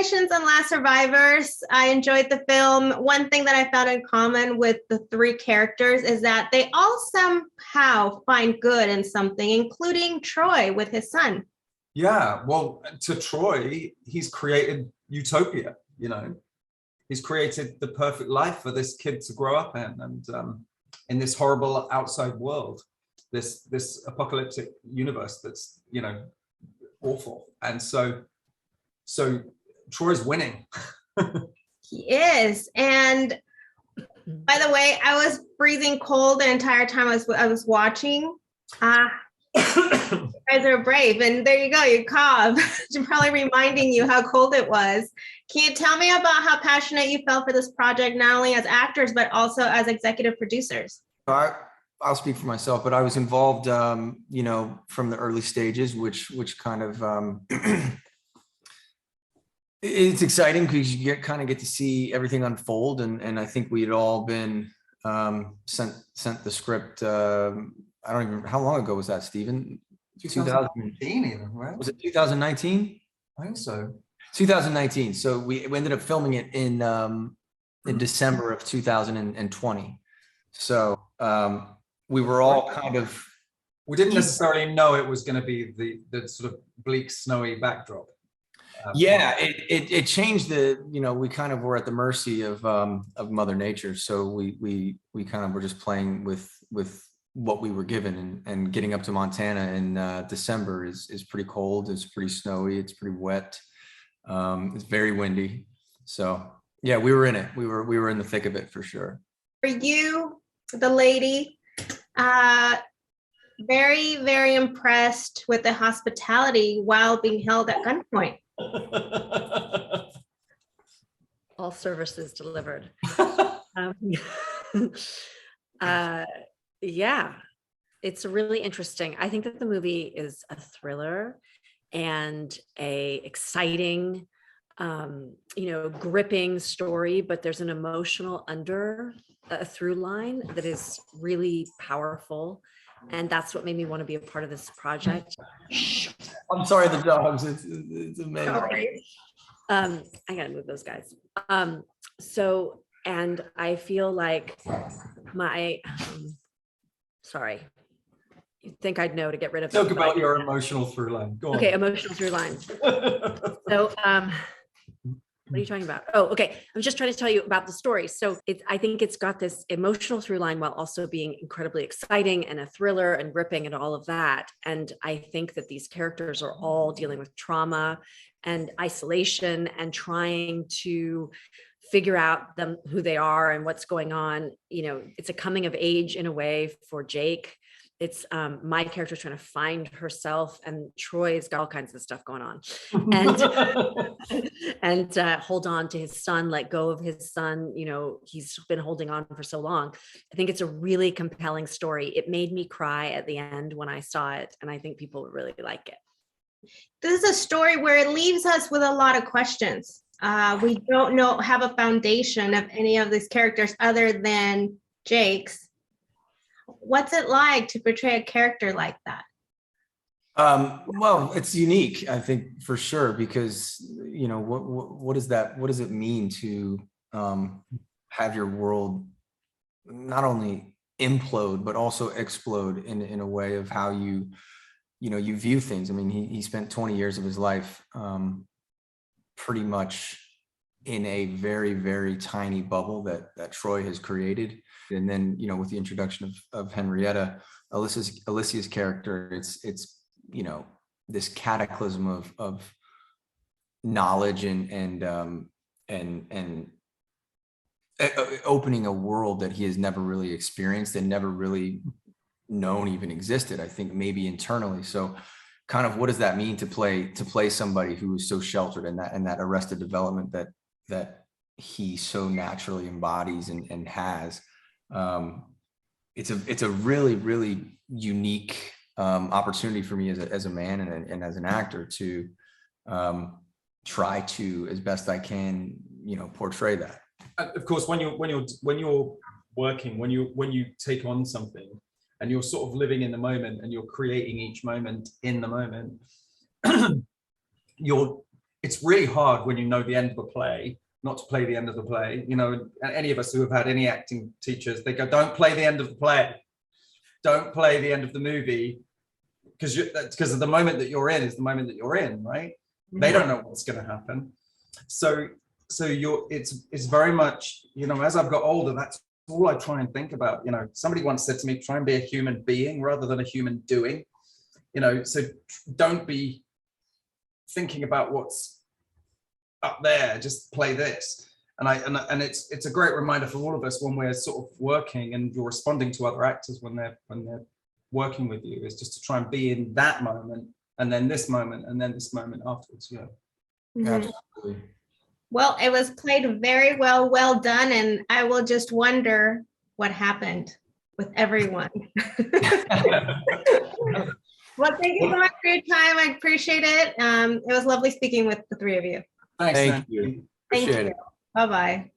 Congratulations on Last Survivors. I enjoyed the film. One thing that I found in common with the three characters is that they all somehow find good in something, including Troy with his son. Yeah, well, to Troy, he's created utopia, you know. He's created the perfect life for this kid to grow up in, and in this horrible outside world, this apocalyptic universe that's, you know, awful. And so Troy's winning. He is. And by the way, I was freezing cold the entire time I was watching. You guys are brave, and there you go, you cough. Probably reminding you how cold it was. Can you tell me about how passionate you felt for this project, not only as actors but also as executive producers? I'll speak for myself, but I was involved, you know, from the early stages, which kind of it's exciting because you kind of get to see everything unfold, and I think we had all been sent the script. I don't even, how long ago was that, Stephen? 2019 even, right? Was it 2019? I think so. 2019. So we ended up filming it in December of 2020. So we were all kind of, we didn't necessarily know it was going to be the sort of bleak, snowy backdrop. Yeah, it changed the, you know, we kind of were at the mercy of Mother Nature. So we kind of were just playing with what we were given, and getting up to Montana in December is pretty cold. It's pretty snowy. It's pretty wet. It's very windy. So yeah, we were in it. We were in the thick of it for sure. For you, the lady, very, very impressed with the hospitality while being held at gunpoint. All services delivered. Yeah, it's really interesting. I think that the movie is a thriller and a exciting, you know, gripping story, but there's an emotional through line that is really powerful. And that's what made me want to be a part of this project. I'm sorry, the dogs. It's amazing. I gotta move those guys. So, and I feel like my, sorry, you'd think I'd know to get rid of. Talk about your emotional through line. Go on. Okay, emotional through line. So, what are you talking about? Oh, okay. I'm just trying to tell you about the story. So I think it's got this emotional through line while also being incredibly exciting and a thriller and gripping and all of that. And I think that these characters are all dealing with trauma and isolation and trying to figure out who they are and what's going on. You know, it's a coming of age in a way for Jake. It's my character trying to find herself, and Troy's got all kinds of stuff going on, and hold on to his son, let go of his son. You know, he's been holding on for so long. I think it's a really compelling story. It made me cry at the end when I saw it, and I think people would really like it. This is a story where it leaves us with a lot of questions. We don't have a foundation of any of these characters other than Jake's. What's it like to portray a character like that? Well, it's unique, I think, for sure, because, you know, what is that? What does it mean to have your world not only implode, but also explode in a way of how you view things? I mean, he spent 20 years of his life pretty much in a very, very tiny bubble that Troy has created. And then, you know, with the introduction of Henrietta, Alicia's character, it's you know, this cataclysm of knowledge and opening a world that he has never really experienced and never really known even existed, I think, maybe internally. So kind of what does that mean to play somebody who is so sheltered in that arrested development that he so naturally embodies and has. It's a really, really unique opportunity for me as a man and as an actor to try to, as best I can, you know, portray that. Of course, when you're working, when you take on something and you're sort of living in the moment and you're creating each moment in the moment, it's really hard when you know the end of a play, not to play the end of the play. You know, any of us who have had any acting teachers, they go, don't play the end of the play. Don't play the end of the movie, because of the moment that you're in is the moment that you're in, right? They don't know what's going to happen. So it's very much, you know, as I've got older, that's all I try and think about. You know, somebody once said to me, try and be a human being rather than a human doing. You know, so don't be thinking about what's up there, just play this. And it's a great reminder for all of us when we're sort of working and you're responding to other actors when they're working with you, is just to try and be in that moment, and then this moment, and then this moment afterwards. Yeah. Absolutely. Well, it was played very well, well done, and I will just wonder what happened with everyone. Well, thank you so much for your time. I appreciate it. It was lovely speaking with the three of you. Thanks. Thank Nancy. you. Thank Appreciate you. it. Bye-bye.